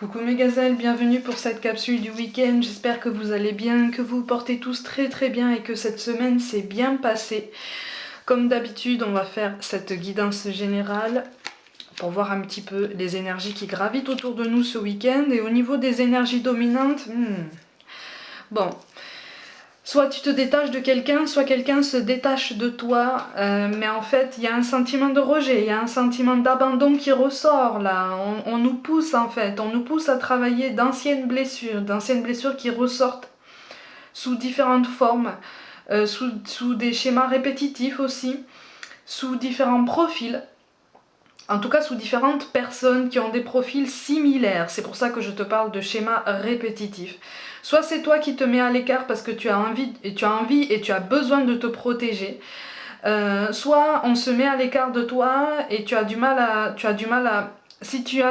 Coucou mes gazelles, bienvenue pour cette capsule du week-end, j'espère que vous allez bien, que vous vous portez tous très bien et que cette semaine s'est bien passée. Comme d'habitude, on va faire cette guidance générale pour voir un petit peu les énergies qui gravitent autour de nous ce week-end. Et au niveau des énergies dominantes, bon, soit tu te détaches de quelqu'un, soit quelqu'un se détache de toi, mais en fait il y a un sentiment de rejet, il y a un sentiment d'abandon qui ressort là, on nous pousse en fait, on nous pousse à travailler d'anciennes blessures qui ressortent sous différentes formes, sous des schémas répétitifs aussi, sous différents profils. En tout cas, sous différentes personnes qui ont des profils similaires. C'est pour ça que je te parle de schémas répétitifs. Soit c'est toi qui te mets à l'écart parce que tu as envie et tu as besoin de te protéger. Soit on se met à l'écart de toi et tu as du mal à si tu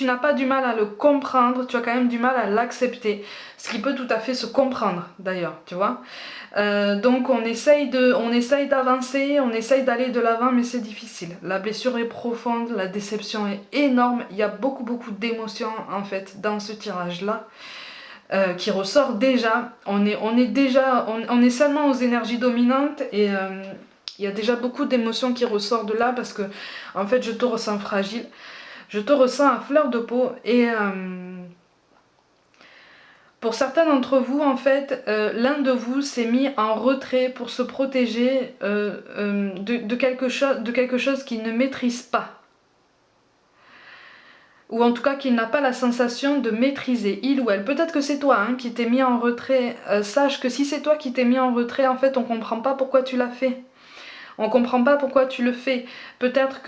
n'as pas du mal à le comprendre, tu as quand même du mal à l'accepter. Ce qui peut tout à fait se comprendre d'ailleurs, tu vois. Donc on essaye d'avancer, on essaye d'aller de l'avant, mais c'est difficile. La blessure est profonde, la déception est énorme. Il y a beaucoup d'émotions en fait dans ce tirage-là. Qui ressort déjà. On est seulement aux énergies dominantes et il y a déjà beaucoup d'émotions qui ressortent de là parce que en fait je te ressens fragile, je te ressens à fleur de peau et pour certains d'entre vous en fait l'un de vous s'est mis en retrait pour se protéger de quelque chose qu'il ne maîtrise pas. Ou en tout cas qu'il n'a pas la sensation de maîtriser, il ou elle. Peut-être que c'est toi qui t'es mis en retrait. Sache que si c'est toi qui t'es mis en retrait, en fait, on comprend pas pourquoi tu l'as fait. On comprend pas pourquoi tu le fais. Peut-être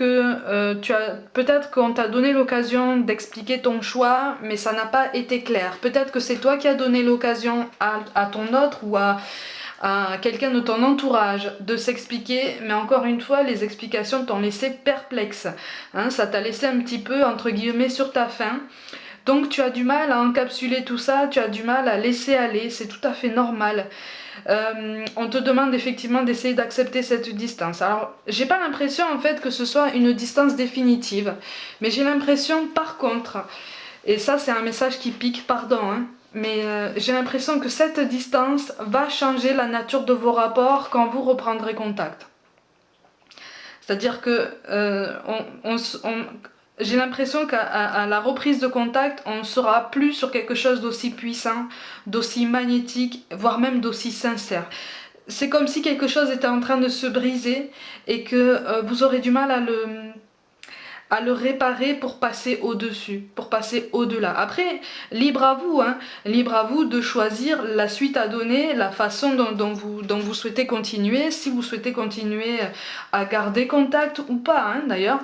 qu'on t'a donné l'occasion d'expliquer ton choix, mais ça n'a pas été clair. Peut-être que c'est toi qui as donné l'occasion à ton autre ou à quelqu'un de ton entourage de s'expliquer, mais encore une fois les explications t'ont laissé perplexe, ça t'a laissé un petit peu entre guillemets sur ta faim, donc tu as du mal à encapsuler tout ça, tu as du mal à laisser aller, c'est tout à fait normal. On te demande effectivement d'essayer d'accepter cette distance. Alors j'ai pas l'impression en fait que ce soit une distance définitive, mais j'ai l'impression par contre, et ça c'est un message qui pique, pardon, mais j'ai l'impression que cette distance va changer la nature de vos rapports quand vous reprendrez contact. C'est-à-dire que j'ai l'impression qu'à la reprise de contact, on ne sera plus sur quelque chose d'aussi puissant, d'aussi magnétique, voire même d'aussi sincère. C'est comme si quelque chose était en train de se briser et que vous aurez du mal à le réparer pour passer au-dessus, pour passer au-delà. Après, libre à vous de choisir la suite à donner, la façon dont vous souhaitez continuer, si vous souhaitez continuer à garder contact ou pas, d'ailleurs.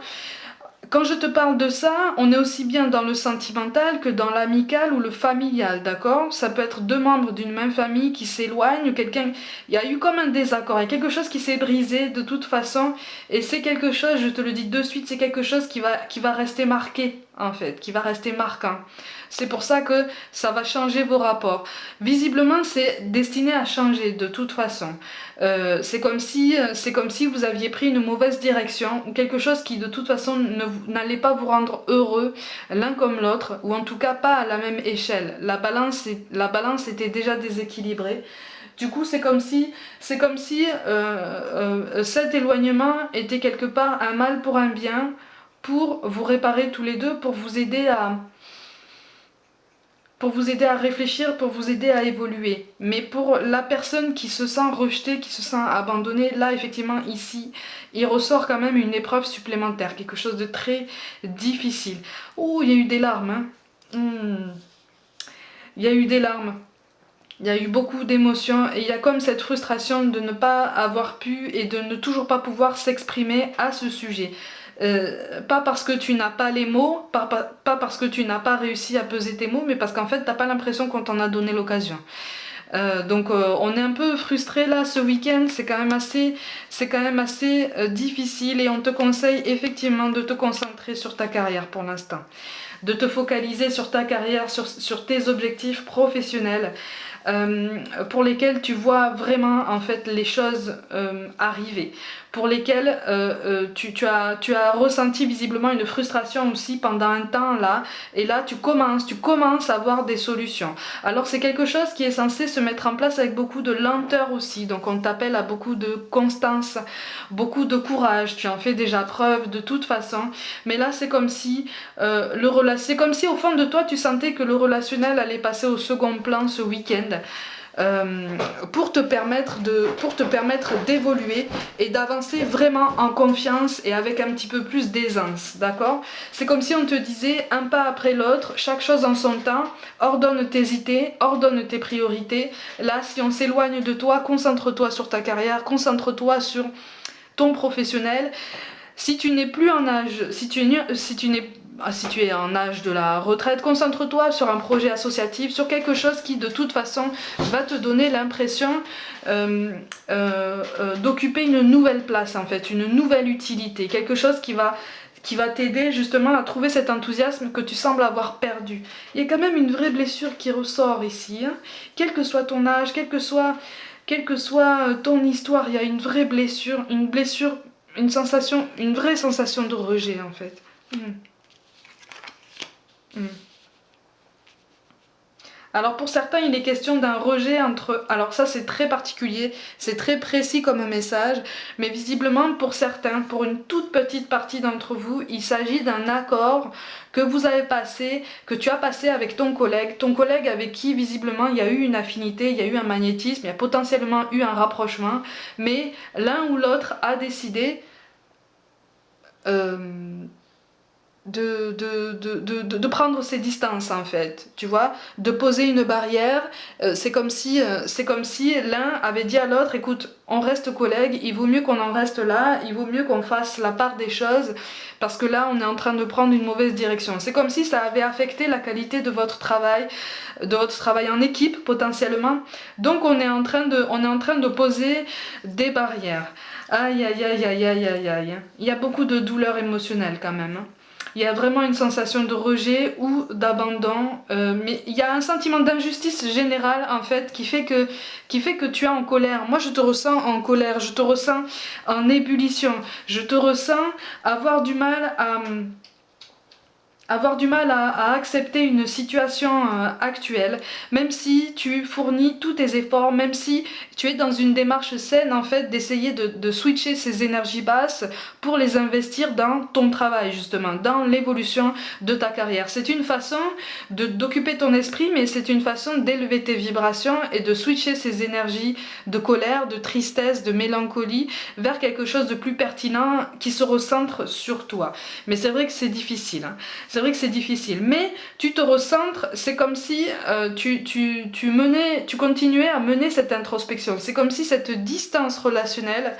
Quand je te parle de ça, on est aussi bien dans le sentimental que dans l'amical ou le familial, d'accord? Ça peut être deux membres d'une même famille qui s'éloignent, il y a eu comme un désaccord, il y a quelque chose qui s'est brisé de toute façon, et c'est quelque chose, je te le dis de suite, c'est quelque chose qui va rester marqué, en fait, qui va rester marquant. C'est pour ça que ça va changer vos rapports. Visiblement, c'est destiné à changer de toute façon. C'est comme si vous aviez pris une mauvaise direction ou quelque chose qui de toute façon n'allait pas vous rendre heureux l'un comme l'autre, ou en tout cas pas à la même échelle. La balance était déjà déséquilibrée. Du coup, c'est comme si cet éloignement était quelque part un mal pour un bien, pour vous réparer tous les deux, pour vous aider à réfléchir, pour vous aider à évoluer. Mais pour la personne qui se sent rejetée, qui se sent abandonnée, là effectivement ici, il ressort quand même une épreuve supplémentaire, quelque chose de très difficile. Oh, il y a eu des larmes. Il y a eu des larmes. Il y a eu beaucoup d'émotions et il y a comme cette frustration de ne pas avoir pu et de ne toujours pas pouvoir s'exprimer à ce sujet. Pas parce que tu n'as pas les mots, pas parce que tu n'as pas réussi à peser tes mots, mais parce qu'en fait t'as pas l'impression qu'on t'en a donné l'occasion. Donc on est un peu frustré là ce week-end, c'est quand même assez difficile et on te conseille effectivement de te concentrer sur ta carrière pour l'instant, de te focaliser sur ta carrière, sur tes objectifs professionnels. pour lesquels tu vois vraiment en fait les choses arriver, pour lesquels tu as ressenti visiblement une frustration aussi pendant un temps là, et là tu commences à avoir des solutions. Alors c'est quelque chose qui est censé se mettre en place avec beaucoup de lenteur aussi, donc on t'appelle à beaucoup de constance, beaucoup de courage, tu en fais déjà preuve de toute façon, mais là c'est comme si c'est comme si au fond de toi tu sentais que le relationnel allait passer au second plan ce week-end. Pour te permettre d'évoluer et d'avancer vraiment en confiance et avec un petit peu plus d'aisance, d'accord? C'est comme si on te disait un pas après l'autre, chaque chose en son temps, ordonne tes idées, ordonne tes priorités. Là, si on s'éloigne de toi, concentre-toi sur ta carrière, concentre-toi sur ton professionnel. Si tu n'es plus en âge, si tu es en âge de la retraite, concentre-toi sur un projet associatif, sur quelque chose qui de toute façon va te donner l'impression d'occuper une nouvelle place en fait, une nouvelle utilité, quelque chose qui va t'aider justement à trouver cet enthousiasme que tu sembles avoir perdu. Il y a quand même une vraie blessure qui ressort ici, hein. Quel que soit ton âge, quelle que soit ton histoire, il y a une vraie blessure, une vraie sensation de rejet en fait. Mm. Alors pour certains, il est question d'un rejet entre... Alors ça c'est très particulier, c'est très précis comme message, mais visiblement pour certains, pour une toute petite partie d'entre vous, il s'agit d'un accord que vous avez passé, que tu as passé avec ton collègue avec qui visiblement il y a eu une affinité, il y a eu un magnétisme, il y a potentiellement eu un rapprochement, mais l'un ou l'autre a décidé... de prendre ses distances en fait, tu vois, de poser une barrière. C'est comme si l'un avait dit à l'autre, écoute, on reste collègues, il vaut mieux qu'on en reste là, il vaut mieux qu'on fasse la part des choses, parce que là on est en train de prendre une mauvaise direction. C'est comme si ça avait affecté la qualité de votre travail en équipe potentiellement, donc on est en train de poser des barrières. Aïe aïe aïe aïe aïe aïe aïe, il y a beaucoup de douleur émotionnelle quand même, hein. Il y a vraiment une sensation de rejet ou d'abandon, mais il y a un sentiment d'injustice générale en fait qui fait que tu es en colère. Moi je te ressens en colère, je te ressens en ébullition, je te ressens avoir du mal à accepter une situation actuelle, même si tu fournis tous tes efforts, même si tu es dans une démarche saine en fait d'essayer de switcher ces énergies basses pour les investir dans ton travail justement, dans l'évolution de ta carrière. C'est une façon d'occuper ton esprit, mais c'est une façon d'élever tes vibrations et de switcher ces énergies de colère, de tristesse, de mélancolie vers quelque chose de plus pertinent qui se recentre sur toi. Mais c'est vrai que c'est difficile, hein. C'est vrai que c'est difficile, mais tu te recentres, c'est comme si tu continuais à mener cette introspection. C'est comme si cette distance relationnelle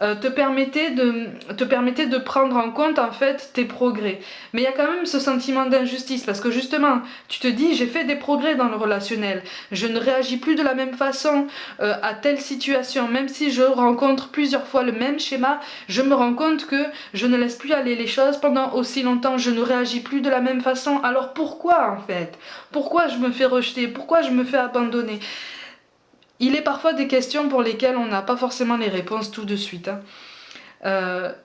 te permettait de prendre en compte en fait tes progrès. Mais il y a quand même ce sentiment d'injustice parce que justement, tu te dis j'ai fait des progrès dans le relationnel, je ne réagis plus de la même façon à telle situation, même si je rencontre plusieurs fois le même schéma, je me rends compte que je ne laisse plus aller les choses pendant aussi longtemps, je ne réagis plus de la même façon. Alors pourquoi en fait? Pourquoi je me fais rejeter? Pourquoi je me fais abandonner? Il est parfois des questions pour lesquelles on n'a pas forcément les réponses tout de suite, hein.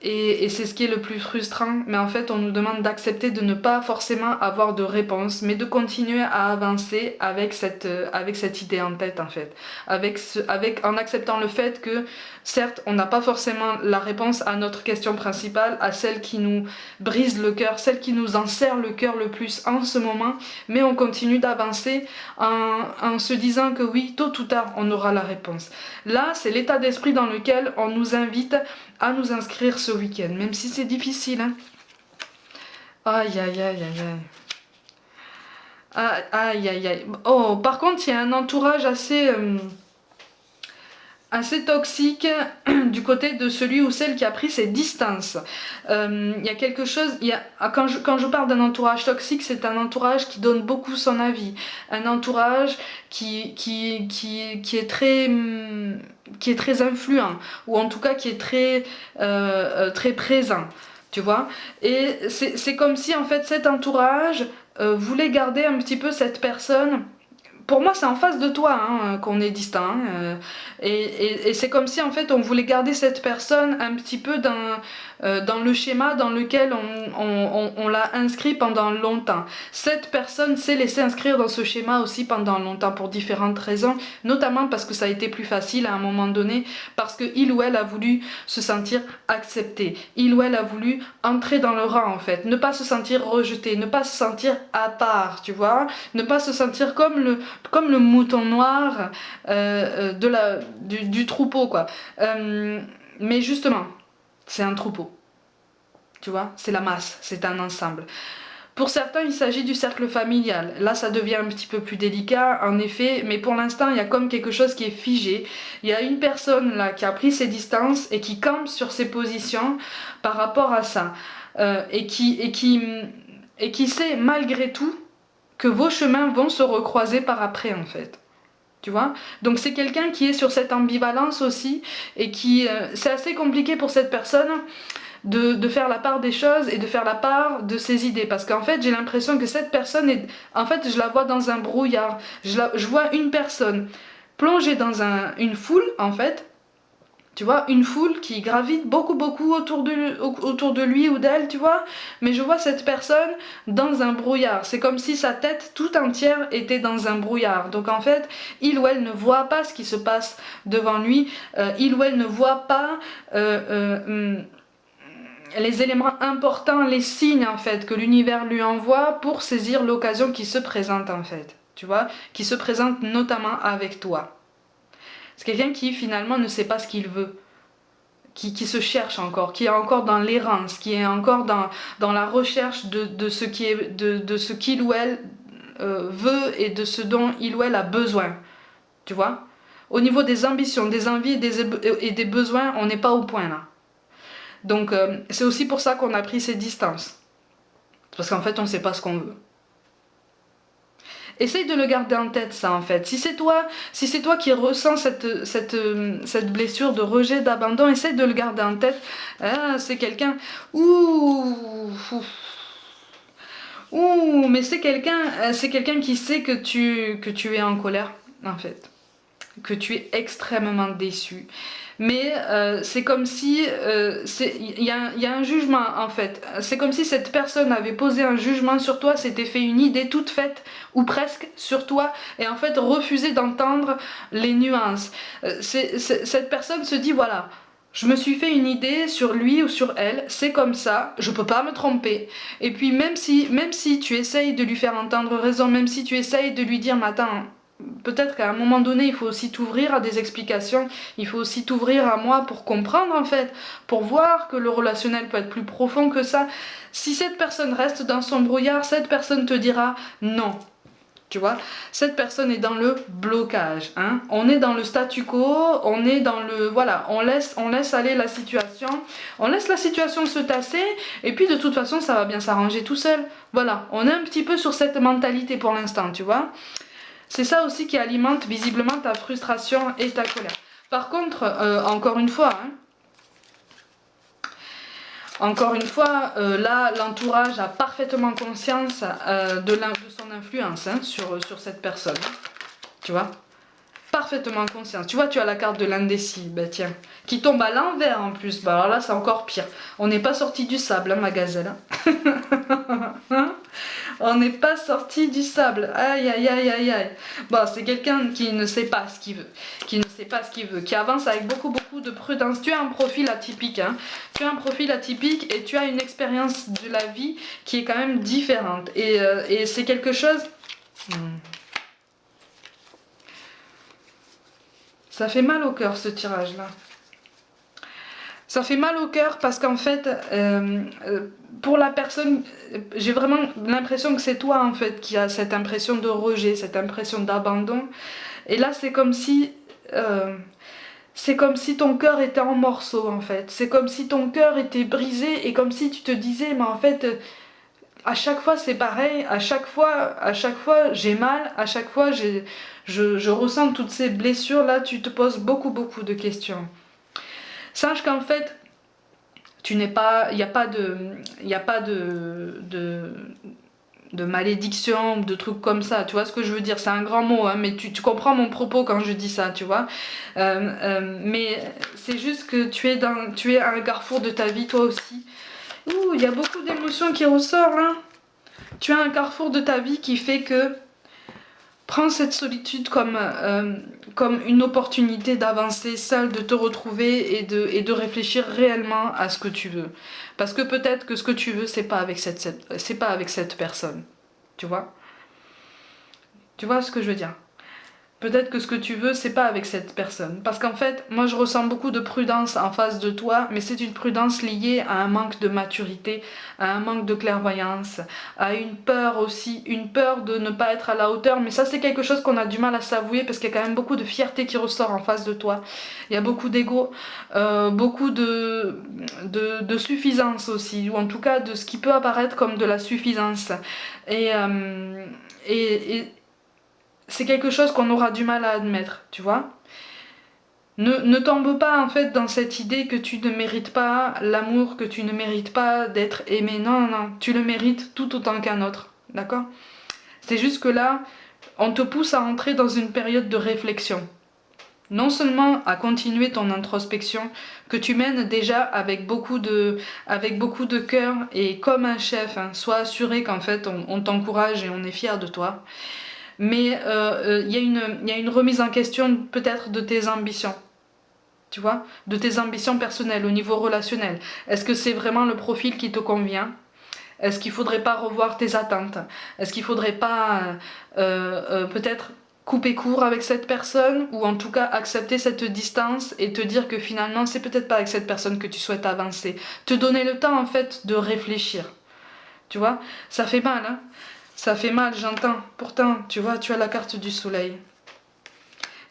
Et c'est ce qui est le plus frustrant, mais en fait on nous demande d'accepter de ne pas forcément avoir de réponse, mais de continuer à avancer avec cette idée en tête en fait, en acceptant le fait que certes on n'a pas forcément la réponse à notre question principale, à celle qui nous brise le cœur, celle qui nous enserre le cœur le plus en ce moment, mais on continue d'avancer en se disant que oui, tôt ou tard on aura la réponse. Là c'est l'état d'esprit dans lequel on nous invite à nous inscrire ce week-end, même si c'est difficile, hein. Aïe aïe aïe aïe aïe. Aïe aïe aïe. Oh, par contre, il y a un entourage assez toxique du côté de celui ou celle qui a pris ses distances. Il y a quelque chose, quand je parle d'un entourage toxique, c'est un entourage qui donne beaucoup son avis, un entourage qui est très influent, ou en tout cas qui est très présent, tu vois. Et c'est comme si en fait cet entourage voulait garder un petit peu cette personne pour moi c'est en face de toi hein, qu'on est distinct et c'est comme si en fait on voulait garder cette personne un petit peu dans le schéma dans lequel on l'a inscrit pendant longtemps. Cette personne s'est laissée inscrire dans ce schéma aussi pendant longtemps pour différentes raisons, notamment parce que ça a été plus facile à un moment donné, parce que il ou elle a voulu se sentir accepté, il ou elle a voulu entrer dans le rang en fait, ne pas se sentir rejeté, ne pas se sentir à part, tu vois, ne pas se sentir comme le mouton noir du troupeau quoi. Mais justement, c'est un troupeau, tu vois, c'est la masse, c'est un ensemble. Pour certains, il s'agit du cercle familial. Là, ça devient un petit peu plus délicat, en effet, mais pour l'instant, il y a comme quelque chose qui est figé. Il y a une personne là qui a pris ses distances et qui campe sur ses positions par rapport à ça. Et qui sait, malgré tout, que vos chemins vont se recroiser par après, en fait. Tu vois, donc c'est quelqu'un qui est sur cette ambivalence aussi et qui c'est assez compliqué pour cette personne de faire la part des choses et de faire la part de ses idées, parce qu'en fait j'ai l'impression que cette personne est, en fait je la vois dans un brouillard, je vois une personne plongée dans une foule en fait, tu vois, une foule qui gravite beaucoup autour de lui ou d'elle, tu vois, mais je vois cette personne dans un brouillard. C'est comme si sa tête tout entière était dans un brouillard. Donc en fait, il ou elle ne voit pas ce qui se passe devant lui, il ou elle ne voit pas les éléments importants, les signes en fait que l'univers lui envoie pour saisir l'occasion qui se présente en fait, tu vois, qui se présente notamment avec toi. C'est quelqu'un qui finalement ne sait pas ce qu'il veut, qui se cherche encore, qui est encore dans l'errance, qui est encore dans la recherche de ce qui est, de ce qu'il ou elle veut et de ce dont il ou elle a besoin. Tu vois? Au niveau des ambitions, des envies et des besoins, on n'est pas au point là. Donc c'est aussi pour ça qu'on a pris ces distances. Parce qu'en fait on ne sait pas ce qu'on veut. Essaye de le garder en tête ça en fait. Si c'est toi qui ressens cette blessure de rejet, d'abandon, essaye de le garder en tête. Ah, c'est quelqu'un... Ouh, mais c'est quelqu'un qui sait que tu es en colère en fait. Que tu es extrêmement déçu. Mais c'est comme si il y a un jugement en fait. C'est comme si cette personne avait posé un jugement sur toi, s'était fait une idée toute faite ou presque sur toi et en fait refusé d'entendre les nuances. Cette personne se dit voilà, je me suis fait une idée sur lui ou sur elle, c'est comme ça, je peux pas me tromper. Et puis même si tu essayes de lui faire entendre raison, même si tu essayes de lui dire mais attends, peut-être qu'à un moment donné il faut aussi t'ouvrir à des explications, il faut aussi t'ouvrir à moi pour comprendre en fait, pour voir que le relationnel peut être plus profond que ça. Si cette personne reste dans son brouillard, cette personne te dira non. Tu vois, cette personne est dans le blocage, hein. On est dans le statu quo, on est dans le... Voilà, on laisse aller la situation, on laisse la situation se tasser, et puis de toute façon ça va bien s'arranger tout seul. Voilà, on est un petit peu sur cette mentalité pour l'instant, tu vois. C'est ça aussi qui alimente visiblement ta frustration et ta colère. Par contre, encore une fois, là, l'entourage a parfaitement conscience de son influence hein, sur cette personne. Tu vois ? Parfaitement conscience. Tu vois, tu as la carte de l'indécis, bah tiens, qui tombe à l'envers en plus. Bah alors là, c'est encore pire. On n'est pas sorti du sable, hein, ma gazelle. Hein. On n'est pas sorti du sable. Aïe, aïe, aïe, aïe, aïe. Bon, c'est quelqu'un qui ne sait pas ce qu'il veut. Qui avance avec beaucoup de prudence. Tu as un profil atypique. Hein. Tu as un profil atypique et tu as une expérience de la vie qui est quand même différente. Et c'est quelque chose... Ça fait mal au cœur ce tirage là. Ça fait mal au cœur parce qu'en fait, pour la personne, j'ai vraiment l'impression que c'est toi en fait qui a cette impression de rejet, cette impression d'abandon. Et là c'est comme si ton cœur était en morceaux en fait. C'est comme si ton cœur était brisé et comme si tu te disais mais en fait... à chaque fois c'est pareil, à chaque fois j'ai mal, à chaque fois je ressens toutes ces blessures là, tu te poses beaucoup de questions. Sache qu'en fait, il n'y a pas de malédiction ou de trucs comme ça, tu vois ce que je veux dire, c'est un grand mot, hein, mais tu comprends mon propos quand je dis ça, tu vois. Mais c'est juste que tu es à un carrefour de ta vie, toi aussi. Ouh, il y a beaucoup d'émotions qui ressortent là. Tu as un carrefour de ta vie qui fait que prends cette solitude comme une opportunité d'avancer seul, de te retrouver et de réfléchir réellement à ce que tu veux. Parce que peut-être que ce que tu veux, c'est pas avec cette personne. Tu vois? Tu vois ce que je veux dire? Peut-être que ce que tu veux, c'est pas avec cette personne. Parce qu'en fait, moi je ressens beaucoup de prudence en face de toi, mais c'est une prudence liée à un manque de maturité, à un manque de clairvoyance, à une peur aussi, une peur de ne pas être à la hauteur. Mais ça, c'est quelque chose qu'on a du mal à s'avouer parce qu'il y a quand même beaucoup de fierté qui ressort en face de toi. Il y a beaucoup d'ego, beaucoup de suffisance aussi, ou en tout cas de ce qui peut apparaître comme de la suffisance. Et, euh, et c'est quelque chose qu'on aura du mal à admettre, tu vois. Ne tombe pas en fait dans cette idée que tu ne mérites pas l'amour, que tu ne mérites pas d'être aimé. Non, non, tu le mérites tout autant qu'un autre, d'accord? C'est juste que là, on te pousse à entrer dans une période de réflexion. Non seulement à continuer ton introspection, que tu mènes déjà avec beaucoup de cœur et comme un chef, hein, sois assuré qu'en fait on t'encourage et on est fier de toi. Mais y a une remise en question peut-être de tes ambitions, tu vois, de tes ambitions personnelles au niveau relationnel. Est-ce que c'est vraiment le profil qui te convient? Est-ce qu'il faudrait pas revoir tes attentes? Est-ce qu'il faudrait pas peut-être couper court avec cette personne ou en tout cas accepter cette distance et te dire que finalement c'est peut-être pas avec cette personne que tu souhaites avancer. Te donner le temps en fait de réfléchir. Tu vois, ça fait mal, hein. Ça fait mal, j'entends. Pourtant, tu vois, tu as la carte du soleil.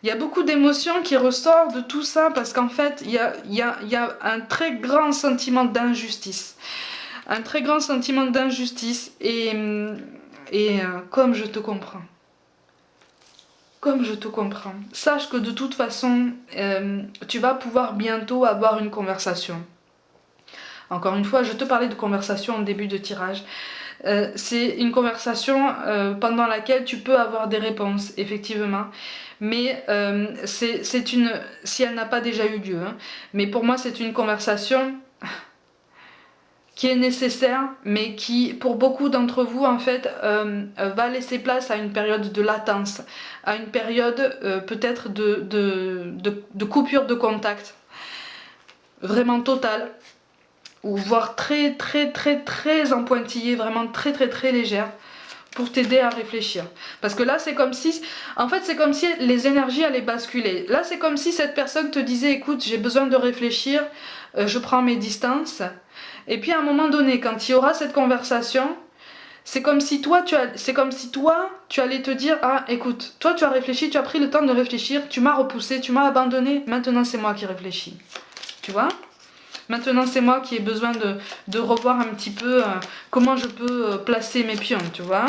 Il y a beaucoup d'émotions qui ressortent de tout ça parce qu'en fait, il y a un très grand sentiment d'injustice. Un très grand sentiment d'injustice et comme je te comprends. Comme je te comprends. Sache que de toute façon, tu vas pouvoir bientôt avoir une conversation. Encore une fois, je te parlais de conversation en début de tirage. C'est une conversation pendant laquelle tu peux avoir des réponses, effectivement. Mais c'est une... Si elle n'a pas déjà eu lieu, hein, mais pour moi c'est une conversation qui est nécessaire, mais qui, pour beaucoup d'entre vous, en fait, va laisser place à une période de latence, à une période peut-être de coupure de contact, vraiment totale, ou voire très très très très en pointillé, vraiment très très très légère, pour t'aider à réfléchir. Parce que là c'est comme si, en fait c'est comme si les énergies allaient basculer. Là c'est comme si cette personne te disait écoute j'ai besoin de réfléchir, je prends mes distances. Et puis à un moment donné quand il y aura cette conversation, c'est comme si toi tu allais te dire ah écoute, toi tu as réfléchi, tu as pris le temps de réfléchir, tu m'as repoussé, tu m'as abandonné, maintenant c'est moi qui réfléchis. Tu vois ? Maintenant, c'est moi qui ai besoin de revoir un petit peu comment je peux placer mes pions, tu vois.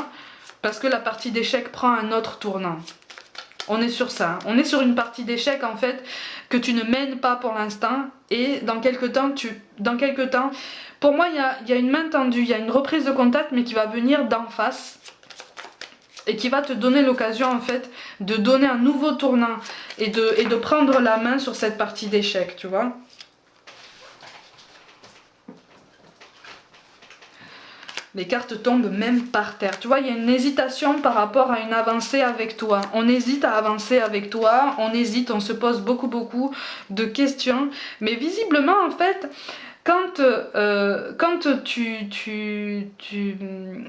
Parce que la partie d'échecs prend un autre tournant. On est sur ça. On est sur une partie d'échecs, en fait, que tu ne mènes pas pour l'instant. Et dans quelques temps, pour moi, il y a une main tendue, il y a une reprise de contact, mais qui va venir d'en face. Et qui va te donner l'occasion, en fait, de donner un nouveau tournant. Et de prendre la main sur cette partie d'échecs, tu vois. Les cartes tombent même par terre. Tu vois, il y a une hésitation par rapport à une avancée avec toi. On hésite à avancer avec toi, on hésite, on se pose beaucoup de questions. Mais visiblement, en fait, quand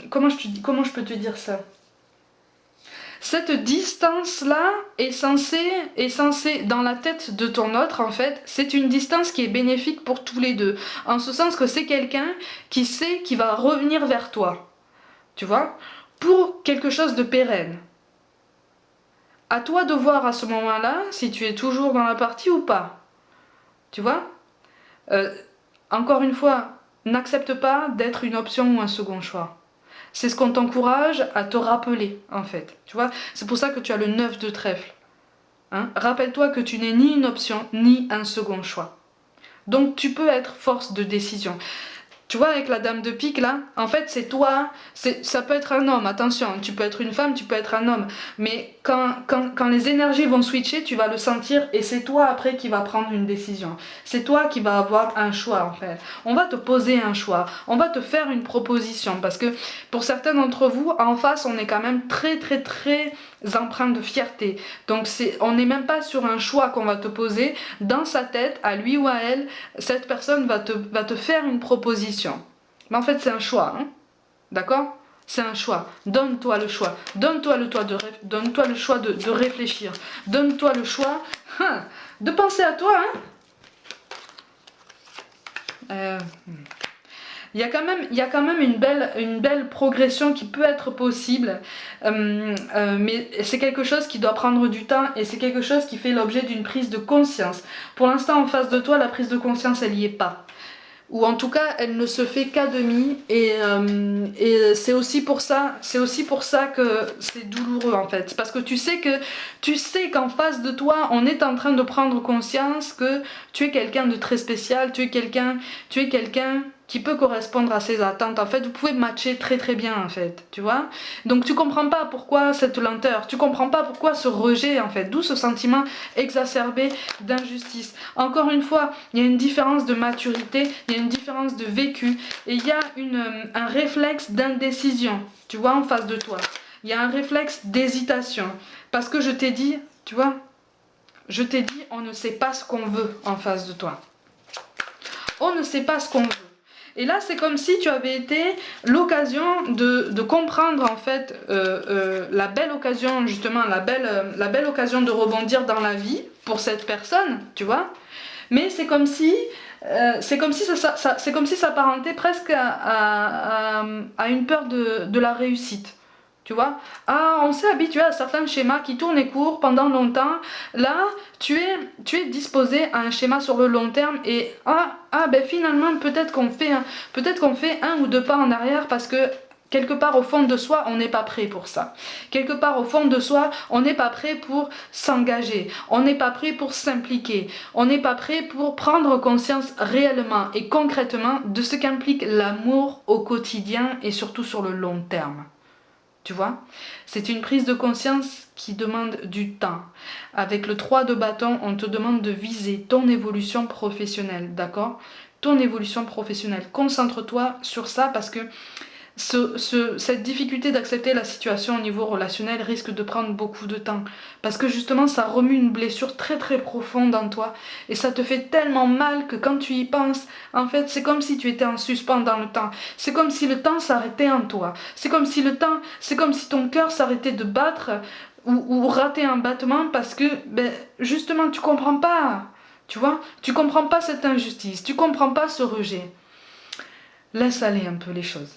comment je peux te dire ça? Cette distance-là est censée, dans la tête de ton autre, en fait, c'est une distance qui est bénéfique pour tous les deux. En ce sens que c'est quelqu'un qui sait qu'il va revenir vers toi. Tu vois? Pour quelque chose de pérenne. À toi de voir à ce moment-là si tu es toujours dans la partie ou pas. Tu vois? Encore une fois, n'accepte pas d'être une option ou un second choix. C'est ce qu'on t'encourage à te rappeler, en fait. Tu vois, c'est pour ça que tu as le 9 de trèfle. Hein, rappelle-toi que tu n'es ni une option, ni un second choix. Donc tu peux être force de décision. Tu vois, avec la dame de pique là, en fait c'est toi, ça peut être un homme, attention, tu peux être une femme, tu peux être un homme, mais quand les énergies vont switcher, tu vas le sentir et c'est toi après qui va prendre une décision. C'est toi qui va avoir un choix en fait. On va te poser un choix, on va te faire une proposition parce que pour certains d'entre vous, en face on est quand même très empreint de fierté. Donc on n'est même pas sur un choix qu'on va te poser, dans sa tête, à lui ou à elle, cette personne va te faire une proposition. Mais en fait, c'est un choix, hein, d'accord? C'est un choix. Donne-toi le choix. Donne-toi le choix de réfléchir. Donne-toi le choix de penser à toi. Il y a quand même une belle progression qui peut être possible, mais c'est quelque chose qui doit prendre du temps et c'est quelque chose qui fait l'objet d'une prise de conscience. Pour l'instant, en face de toi, la prise de conscience, elle n'y est pas. Ou en tout cas elle ne se fait qu'à demi et c'est aussi pour ça que c'est douloureux en fait, parce que tu sais qu'en face de toi on est en train de prendre conscience que tu es quelqu'un de très spécial, tu es quelqu'un qui peut correspondre à ses attentes. En fait, vous pouvez matcher très bien en fait, tu vois. Donc tu comprends pas pourquoi cette lenteur, tu comprends pas pourquoi ce rejet en fait, d'où ce sentiment exacerbé d'injustice. Encore une fois, il y a une différence de maturité, il y a une différence de vécu et il y a un réflexe d'indécision, tu vois, en face de toi. Il y a un réflexe d'hésitation parce que je t'ai dit, tu vois, je t'ai dit, on ne sait pas ce qu'on veut en face de toi. On ne sait pas ce qu'on veut. Et là, c'est comme si tu avais été l'occasion de comprendre en fait la belle occasion, justement, la belle occasion de rebondir dans la vie pour cette personne, tu vois. Mais c'est comme si ça s'apparentait presque à une peur de la réussite. Tu vois, on s'est habitué à certains schémas qui tournent et courent pendant longtemps. Là, tu es disposé à un schéma sur le long terme et ben finalement peut-être qu'on fait un ou deux pas en arrière parce que quelque part au fond de soi, on n'est pas prêt pour ça. Quelque part au fond de soi, on n'est pas prêt pour s'engager. On n'est pas prêt pour s'impliquer. On n'est pas prêt pour prendre conscience réellement et concrètement de ce qu'implique l'amour au quotidien et surtout sur le long terme. Tu vois, c'est une prise de conscience qui demande du temps. Avec le 3 de bâton, on te demande de viser ton évolution professionnelle, d'accord? Ton évolution professionnelle. Concentre-toi sur ça parce que cette difficulté d'accepter la situation au niveau relationnel risque de prendre beaucoup de temps. Parce que justement, ça remue une blessure très profonde en toi. Et ça te fait tellement mal que quand tu y penses, en fait, c'est comme si tu étais en suspens dans le temps. C'est comme si le temps s'arrêtait en toi. C'est comme si ton cœur s'arrêtait de battre ou ratait un battement parce que, justement, tu comprends pas. Tu vois, tu comprends pas cette injustice. Tu comprends pas ce rejet. Laisse aller un peu les choses.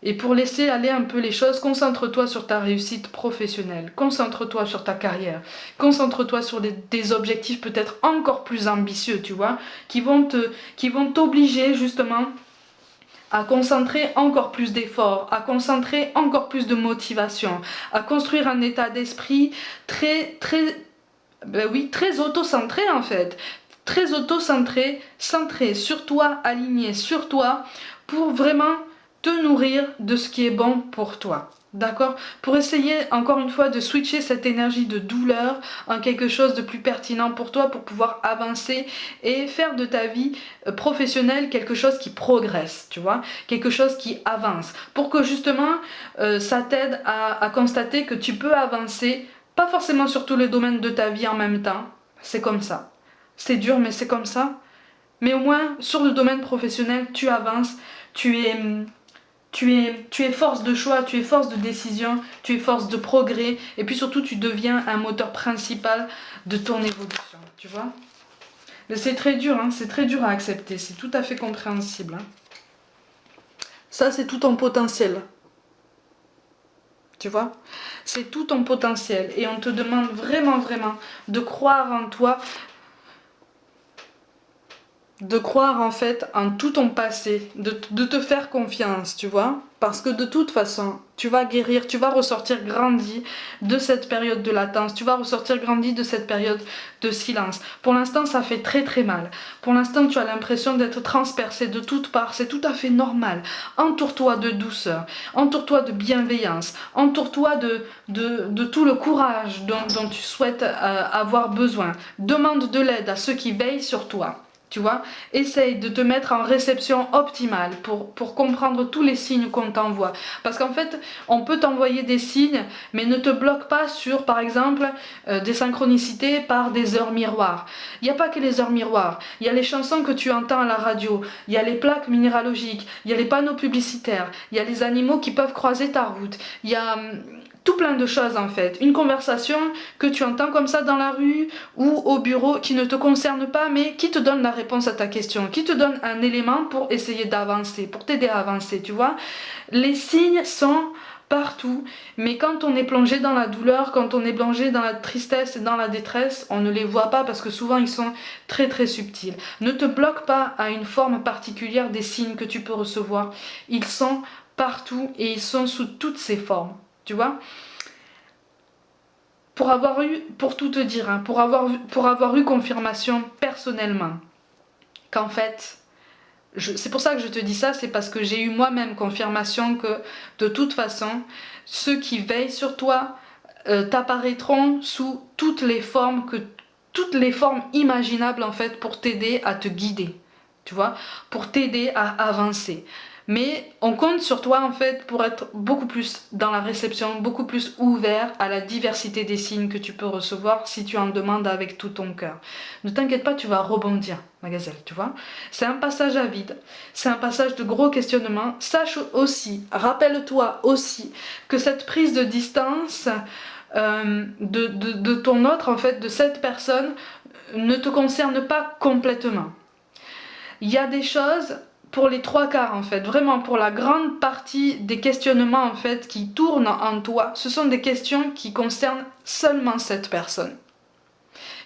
Et pour laisser aller un peu les choses, concentre-toi sur ta réussite professionnelle, concentre-toi sur ta carrière, concentre-toi sur des objectifs peut-être encore plus ambitieux, tu vois, qui vont t'obliger justement à concentrer encore plus d'efforts, à concentrer encore plus de motivation, à construire un état d'esprit très auto-centré en fait, très auto-centré, centré sur toi, aligné sur toi, pour vraiment te nourrir de ce qui est bon pour toi. D'accord? Pour essayer encore une fois de switcher cette énergie de douleur en quelque chose de plus pertinent pour toi, pour pouvoir avancer et faire de ta vie professionnelle quelque chose qui progresse, tu vois, quelque chose qui avance, pour que justement ça t'aide à constater que tu peux avancer, pas forcément sur tous les domaines de ta vie en même temps, c'est comme ça. C'est dur mais c'est comme ça. Mais au moins sur le domaine professionnel, tu avances, tu es force de choix, tu es force de décision, tu es force de progrès et puis surtout tu deviens un moteur principal de ton évolution, tu vois. Mais c'est très dur, hein, c'est très dur à accepter, c'est tout à fait compréhensible. Hein. Ça c'est tout ton potentiel. Tu vois, c'est tout ton potentiel et on te demande vraiment de croire en toi, de croire en fait en tout ton passé, de te faire confiance, tu vois. Parce que de toute façon, tu vas guérir, tu vas ressortir grandi de cette période de latence, tu vas ressortir grandi de cette période de silence. Pour l'instant, ça fait très très mal. Pour l'instant, tu as l'impression d'être transpercé de toutes parts, c'est tout à fait normal. Entoure-toi de douceur, entoure-toi de bienveillance, entoure-toi de tout le courage dont tu souhaites avoir besoin. Demande de l'aide à ceux qui veillent sur toi. Tu vois, essaye de te mettre en réception optimale pour comprendre tous les signes qu'on t'envoie. Parce qu'en fait, on peut t'envoyer des signes, mais ne te bloque pas sur, par exemple, des synchronicités par des heures miroirs. Il n'y a pas que les heures miroirs. Il y a les chansons que tu entends à la radio. Il y a les plaques minéralogiques. Il y a les panneaux publicitaires. Il y a les animaux qui peuvent croiser ta route. Il y a tout plein de choses en fait. Une conversation que tu entends comme ça dans la rue ou au bureau qui ne te concerne pas mais qui te donne la réponse à ta question, qui te donne un élément pour essayer d'avancer, pour t'aider à avancer, tu vois. Les signes sont partout, mais quand on est plongé dans la douleur, quand on est plongé dans la tristesse et dans la détresse, on ne les voit pas parce que souvent ils sont très très subtils. Ne te bloque pas à une forme particulière des signes que tu peux recevoir. Ils sont partout et ils sont sous toutes ces formes. Tu vois, pour tout te dire, hein, pour avoir eu confirmation personnellement, qu'en fait, c'est pour ça que je te dis ça, c'est parce que j'ai eu moi-même confirmation que de toute façon, ceux qui veillent sur toi t'apparaîtront sous toutes les formes imaginables en fait pour t'aider à te guider, tu vois, pour t'aider à avancer. Mais on compte sur toi en fait pour être beaucoup plus dans la réception, beaucoup plus ouvert à la diversité des signes que tu peux recevoir si tu en demandes avec tout ton cœur. Ne t'inquiète pas, tu vas rebondir, ma gazelle, tu vois. C'est un passage à vide, c'est un passage de gros questionnements. Sache aussi, rappelle-toi aussi que cette prise de distance de ton autre, en fait, de cette personne, ne te concerne pas complètement. Il y a des choses pour les trois quarts en fait, vraiment pour la grande partie des questionnements en fait qui tournent en toi, ce sont des questions qui concernent seulement cette personne,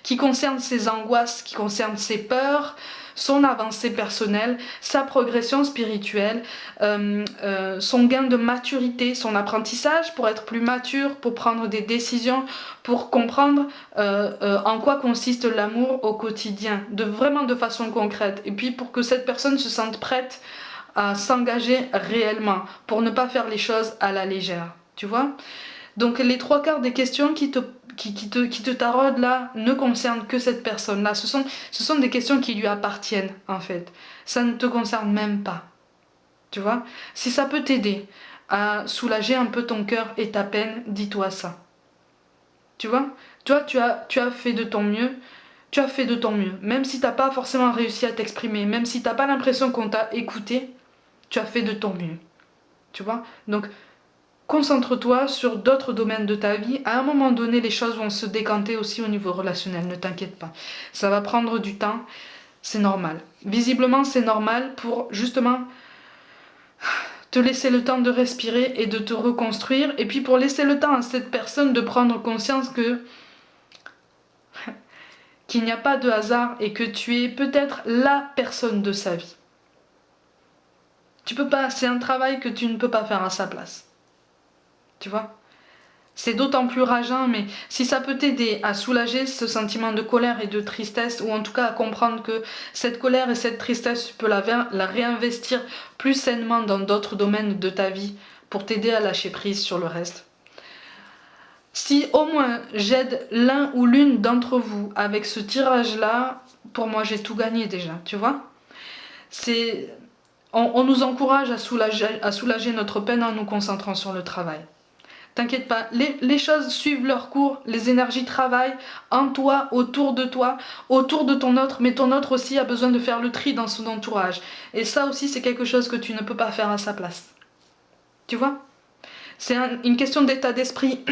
qui concernent ses angoisses, qui concernent ses peurs, son avancée personnelle, sa progression spirituelle, son gain de maturité, son apprentissage pour être plus mature, pour prendre des décisions, pour comprendre en quoi consiste l'amour au quotidien, vraiment de façon concrète. Et puis pour que cette personne se sente prête à s'engager réellement, pour ne pas faire les choses à la légère, tu vois. Donc les trois quarts des questions qui te taraudent là ne concernent que cette personne-là. Ce sont des questions qui lui appartiennent en fait. Ça ne te concerne même pas. Tu vois? Si ça peut t'aider à soulager un peu ton cœur et ta peine, dis-toi ça. Tu vois? Toi, tu as fait de ton mieux. Tu as fait de ton mieux. Même si tu n'as pas forcément réussi à t'exprimer, même si tu n'as pas l'impression qu'on t'a écouté, tu as fait de ton mieux. Tu vois? Donc, concentre-toi sur d'autres domaines de ta vie. À un moment donné, les choses vont se décanter aussi au niveau relationnel. Ne t'inquiète pas. Ça va prendre du temps. C'est normal. Visiblement, c'est normal pour justement te laisser le temps de respirer et de te reconstruire. Et puis pour laisser le temps à cette personne de prendre conscience qu'il n'y a pas de hasard et que tu es peut-être la personne de sa vie. Tu peux pas. C'est un travail que tu ne peux pas faire à sa place. Tu vois? C'est d'autant plus rageant, mais si ça peut t'aider à soulager ce sentiment de colère et de tristesse, ou en tout cas à comprendre que cette colère et cette tristesse, tu peux la réinvestir plus sainement dans d'autres domaines de ta vie pour t'aider à lâcher prise sur le reste. Si au moins j'aide l'un ou l'une d'entre vous avec ce tirage-là, pour moi j'ai tout gagné déjà, tu vois. On nous encourage à soulager notre peine en nous concentrant sur le travail. T'inquiète pas, les choses suivent leur cours, les énergies travaillent en toi, autour de ton autre, mais ton autre aussi a besoin de faire le tri dans son entourage. Et ça aussi, c'est quelque chose que tu ne peux pas faire à sa place. Tu vois? C'est une question d'état d'esprit